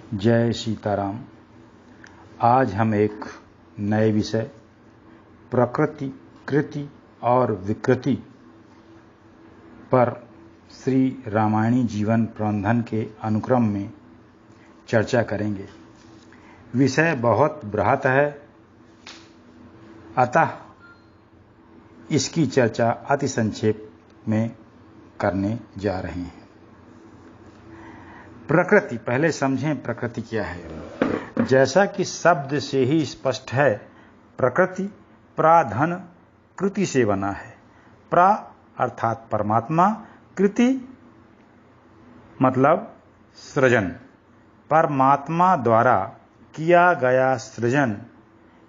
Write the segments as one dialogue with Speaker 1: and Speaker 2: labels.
Speaker 1: जय सीताराम। आज हम एक नए विषय प्रकृति, कृति और विकृति पर श्री रामायणी जीवन प्रबंधन के अनुक्रम में चर्चा करेंगे। विषय बहुत बृहत है, अतः इसकी चर्चा अति संक्षेप में करने जा रहे हैं। प्रकृति, पहले समझें प्रकृति क्या है। जैसा कि शब्द से ही स्पष्ट है, प्रकृति प्राधन कृति से बना है। प्रा अर्थात परमात्मा, कृति मतलब सृजन। परमात्मा द्वारा किया गया सृजन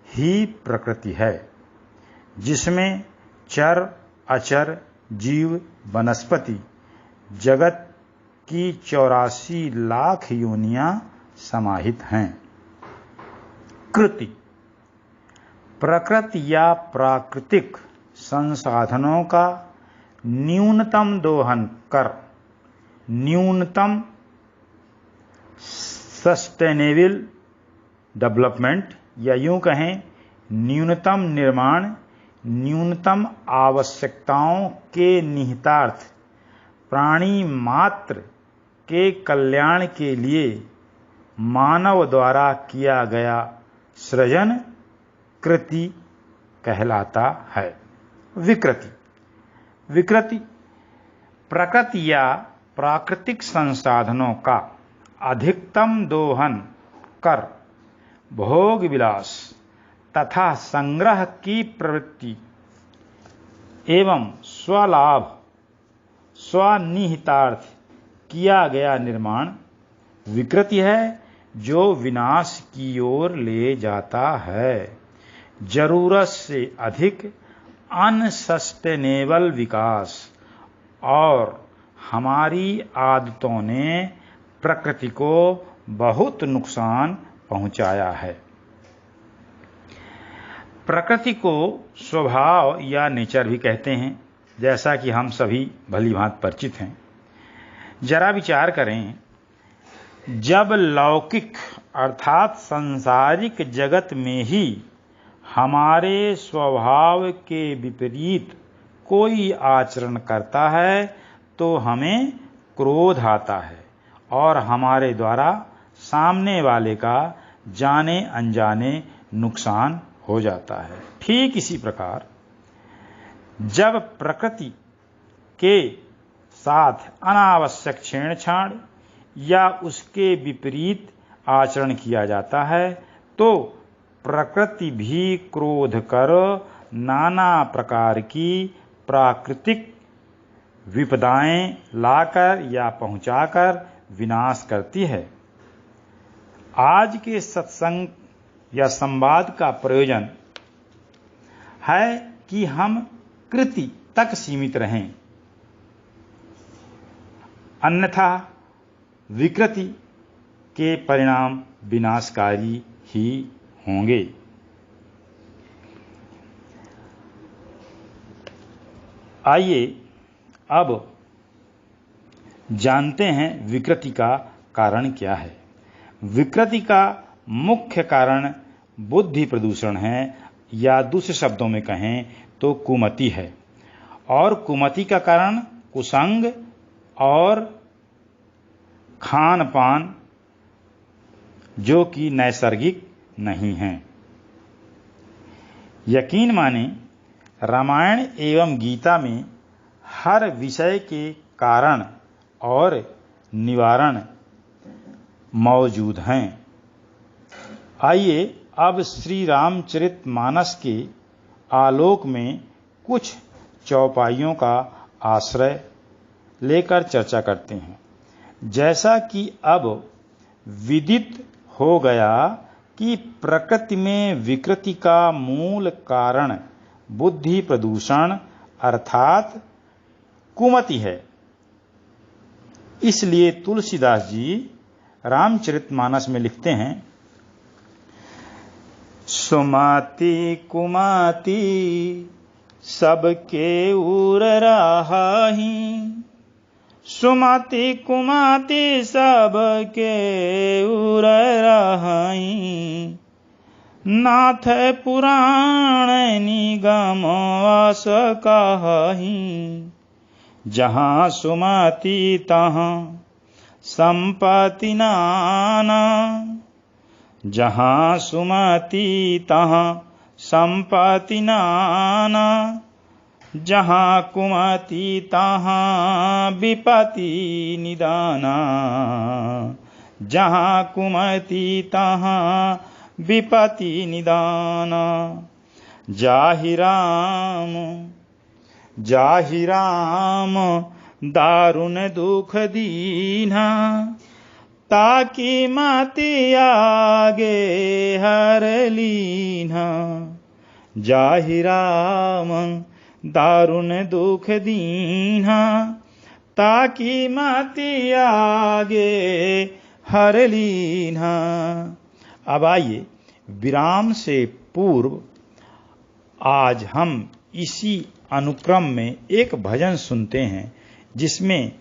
Speaker 1: ही प्रकृति है, जिसमें चर अचर जीव वनस्पति जगत की 84 लाख योनियां समाहित हैं। कृति, प्रकृति या प्राकृतिक संसाधनों का न्यूनतम दोहन कर न्यूनतम सस्टेनेबल डेवलपमेंट, या यूं कहें न्यूनतम निर्माण, न्यूनतम आवश्यकताओं के निहितार्थ प्राणी मात्र के कल्याण के लिए मानव द्वारा किया गया सृजन कृति कहलाता है। विकृति, विकृति प्रकृति या प्राकृतिक संसाधनों का अधिकतम दोहन कर भोग विलास तथा संग्रह की प्रवृत्ति एवं स्वलाभ स्वनिहितार्थ किया गया निर्माण विकृति है, जो विनाश की ओर ले जाता है। जरूरत से अधिक अनसस्टेनेबल विकास और हमारी आदतों ने प्रकृति को बहुत नुकसान पहुंचाया है। प्रकृति को स्वभाव या नेचर भी कहते हैं, जैसा कि हम सभी भलीभांति परिचित हैं। जरा विचार करें, जब लौकिक अर्थात सांसारिक जगत में ही हमारे स्वभाव के विपरीत कोई आचरण करता है तो हमें क्रोध आता है और हमारे द्वारा सामने वाले का जाने अनजाने नुकसान हो जाता है। ठीक इसी प्रकार जब प्रकृति के साथ अनावश्यक छेड़छाड़ या उसके विपरीत आचरण किया जाता है तो प्रकृति भी क्रोध कर नाना प्रकार की प्राकृतिक विपदाएं लाकर या पहुंचाकर विनाश करती है। आज के सत्संग या संवाद का प्रयोजन है कि हम कृति तक सीमित रहें, अन्यथा विकृति के परिणाम विनाशकारी ही होंगे। आइए अब जानते हैं विकृति का कारण क्या है। विकृति का मुख्य कारण बुद्धि प्रदूषण है, या दूसरे शब्दों में कहें तो कुमति है। और कुमति का कारण कुसंग और खान पान जो कि नैसर्गिक नहीं है। यकीन माने, रामायण एवं गीता में हर विषय के कारण और निवारण मौजूद हैं। आइए अब श्री रामचरितमानस के आलोक में कुछ चौपाइयों का आश्रय लेकर चर्चा करते हैं। जैसा कि अब विदित हो गया कि प्रकृति में विकृति का मूल कारण बुद्धि प्रदूषण अर्थात कुमति है, इसलिए तुलसीदास जी रामचरितमानस में लिखते हैं, सुमति कुमति सबके उर राही, सुमति कुमति सबके उर रहाई, नाथ पुराण निगम अस कहही। जहाँ सुमति तहाँ संपत्ति नाना, जहाँ सुमति तहाँ संपत्ति नाना, जहाँ कुमति तहाँ विपत्ति निदाना, जहाँ कुमति तहाँ विपत्ति निदाना। जाहि राम जाहि राम दारुण दुख दीन्हा, ताकि मति आगे हर लीन्हा। जाहि राम दारुण दुख दीन्हा, ताकि मति आगे हर लीन्हा। अब आइए विराम से पूर्व आज हम इसी अनुक्रम में एक भजन सुनते हैं, जिसमें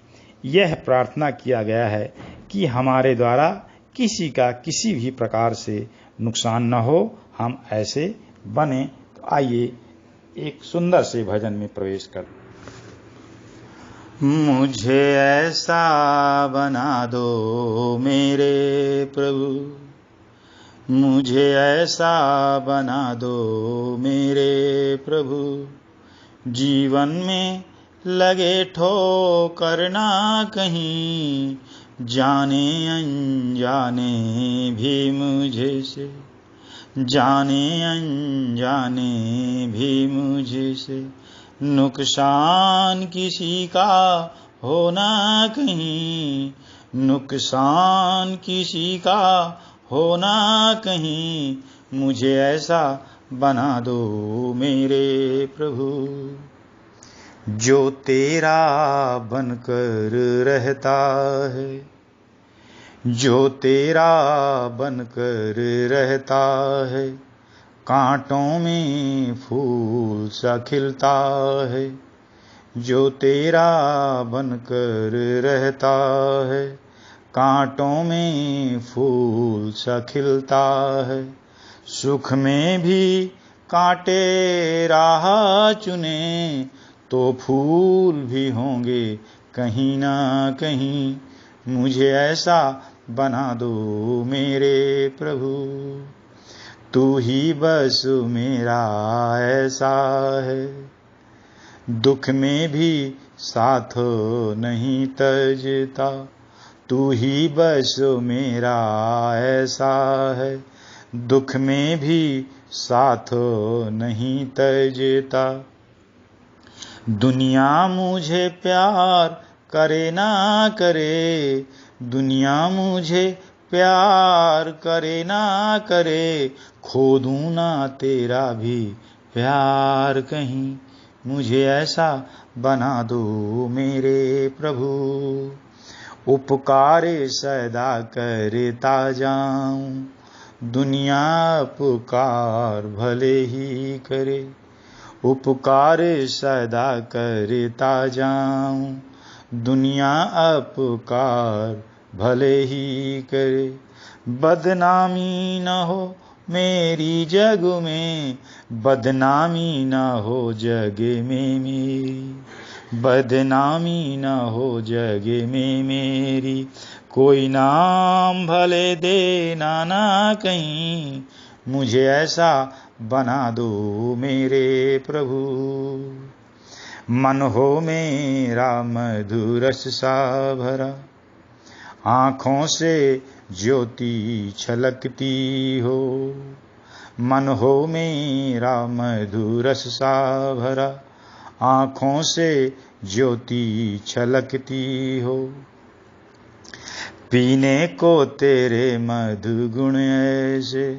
Speaker 1: यह प्रार्थना किया गया है कि हमारे द्वारा किसी का किसी भी प्रकार से नुकसान न हो, हम ऐसे बने। तो आइए एक सुंदर से भजन में प्रवेश कर। मुझे ऐसा बना दो मेरे प्रभु, मुझे ऐसा बना दो मेरे प्रभु, जीवन में लगे ठोकर ना कहीं, जाने अनजाने भी मुझे से, जाने अनजाने भी मुझे से, नुकसान किसी का होना कहीं, नुकसान किसी का होना कहीं, मुझे ऐसा बना दो मेरे प्रभु। जो तेरा बनकर रहता है, जो तेरा बनकर रहता है, कांटों में फूल सा खिलता है। जो तेरा बनकर रहता है, कांटों में फूल सा खिलता है। सुख में भी कांटे राह चुने, तो फूल भी होंगे कहीं ना कहीं, मुझे ऐसा बना दो मेरे प्रभु। तू ही बस मेरा ऐसा है, दुख में भी साथ नहीं तजता। तू ही बस मेरा ऐसा है, दुख में भी साथ नहीं तजता। दुनिया मुझे प्यार करे ना करे, दुनिया मुझे प्यार करे ना करे, खो दूं ना तेरा भी प्यार कहीं, मुझे ऐसा बना दो मेरे प्रभु। उपकार सदा करता जाऊं, दुनिया उपकार भले ही करे। उपकार सदा करता जाऊं, दुनिया उपकार भले ही करे। बदनामी न हो मेरी जग में, बदनामी न हो जग में मेरी, बदनामी न हो जग में मेरी। कोई नाम भले देना ना कहीं, मुझे ऐसा बना दो मेरे प्रभु। मन हो मेरा मधुरस सा भरा, आँखों से ज्योति छलकती हो। मन हो मेरा मधुरस सा भरा, आँखों से ज्योति छलकती हो। पीने को तेरे मधु गुण ऐसे,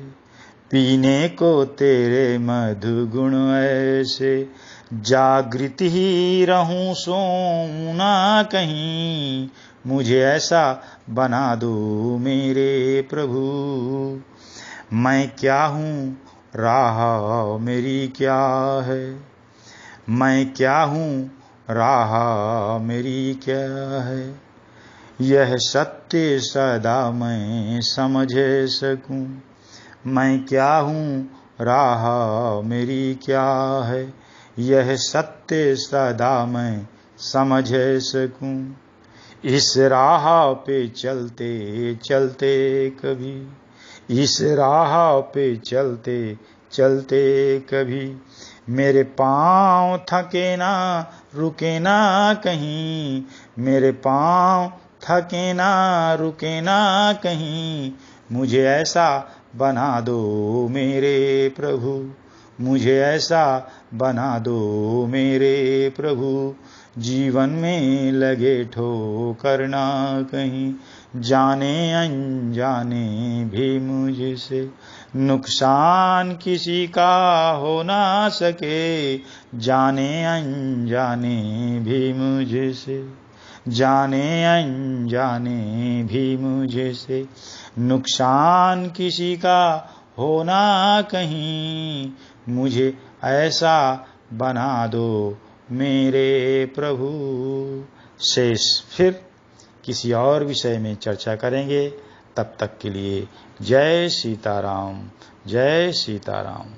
Speaker 1: पीने को तेरे मधु गुण ऐसे, जागृत ही रहूं सोऊं ना कहीं, मुझे ऐसा बना दो मेरे प्रभु। मैं क्या हूँ राह मेरी क्या है, मैं क्या हूँ राह मेरी क्या है, यह सत्य सदा मैं समझ सकूं। मैं क्या हूँ, राह मेरी क्या है, यह सत्य सदा मैं समझ सकूं। इस राह पे चलते चलते कभी, इस राह पे चलते चलते कभी, मेरे पाँव थके ना रुके ना कहीं, मेरे पाँव थके ना रुके ना कहीं। मुझे ऐसा बना दो मेरे प्रभु, मुझे ऐसा बना दो मेरे प्रभु। जीवन में लगे ठोकर ना कहीं, जाने अनजाने भी मुझसे नुकसान किसी का हो ना सके। जाने अनजाने भी मुझसे, जाने अनजाने भी मुझसे नुकसान किसी का हो ना कहीं। मुझे ऐसा बना दो मेरे प्रभु। शेष फिर किसी और विषय में चर्चा करेंगे। तब तक के लिए जय सीताराम, जय सीताराम।